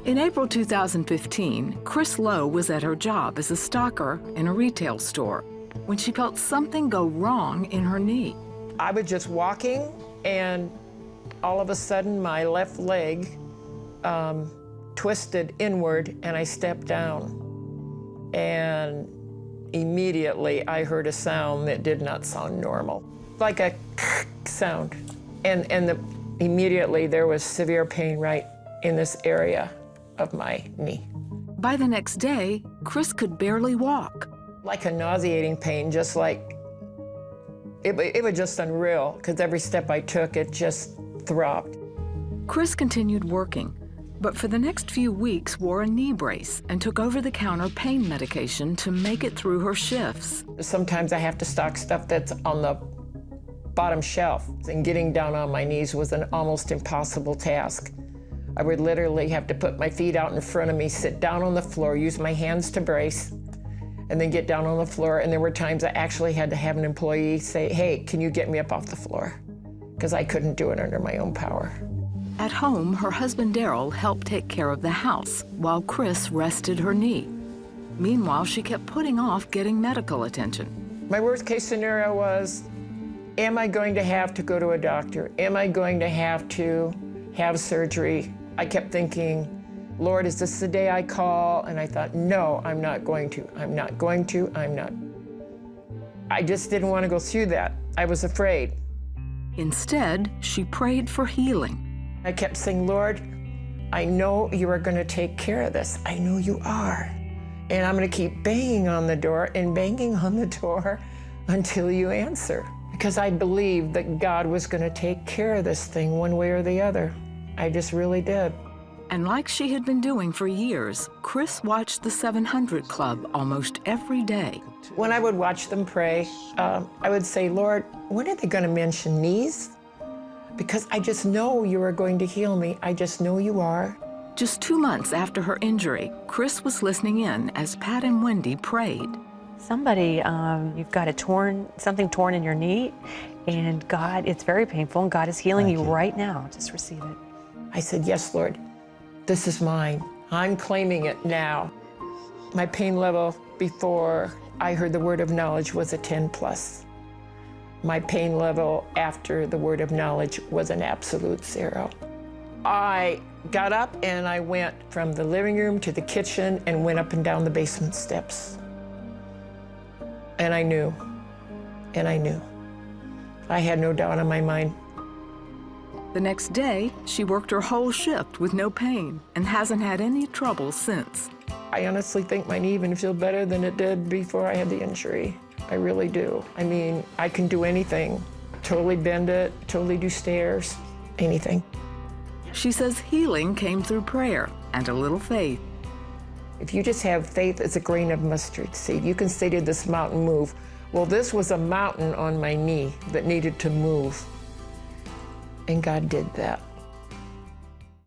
In April 2015, Chris Lowe was at her job as a stocker in a retail store when she felt something go wrong in her knee. I was just walking, and all of a sudden my left leg twisted inward, and I stepped down. And immediately I heard a sound that did not sound normal, like a sound. And immediately there was severe pain right in this area of my knee. By the next day, Chris could barely walk. Like a nauseating pain, just like, it was just unreal, because every step I took, it just throbbed. Chris continued working, but for the next few weeks wore a knee brace and took over-the-counter pain medication to make it through her shifts. Sometimes I have to stock stuff that's on the bottom shelf, and getting down on my knees was an almost impossible task. I would literally have to put my feet out in front of me, sit down on the floor, use my hands to brace, and then get down on the floor. And there were times I actually had to have an employee say, "Hey, can you get me up off the floor?" Because I couldn't do it under my own power. At home, her husband Daryl helped take care of the house while Chris rested her knee. Meanwhile, she kept putting off getting medical attention. My worst case scenario was, am I going to have to go to a doctor? Am I going to have to have surgery? I kept thinking, Lord, is this the day I call? And I thought, no, I'm not going to. I'm not going to. I'm not. I just didn't want to go through that. I was afraid. Instead, she prayed for healing. I kept saying, Lord, I know you are going to take care of this. I know you are. And I'm going to keep banging on the door and banging on the door until you answer. Because I believed that God was going to take care of this thing one way or the other. I just really did. And like she had been doing for years, Chris watched the 700 Club almost every day. When I would watch them pray, I would say, Lord, when are they going to mention knees? Because I just know you are going to heal me. I just know you are. Just 2 months after her injury, Chris was listening in as Pat and Wendy prayed. Somebody, you've got something torn in your knee, and God, it's very painful, and God is healing you right now. Just receive it. I said, yes, Lord, this is mine. I'm claiming it now. My pain level before I heard the word of knowledge was a 10+. My pain level after the word of knowledge was an absolute 0. I got up and I went from the living room to the kitchen and went up and down the basement steps. And I knew, and I knew. I had no doubt in my mind. The next day, she worked her whole shift with no pain and hasn't had any trouble since. I honestly think my knee even feels better than it did before I had the injury. I really do. I mean, I can do anything. Totally bend it, totally do stairs, anything. She says healing came through prayer and a little faith. If you just have faith as a grain of mustard seed, you can say to this mountain, move. Well, this was a mountain on my knee that needed to move. And God did that.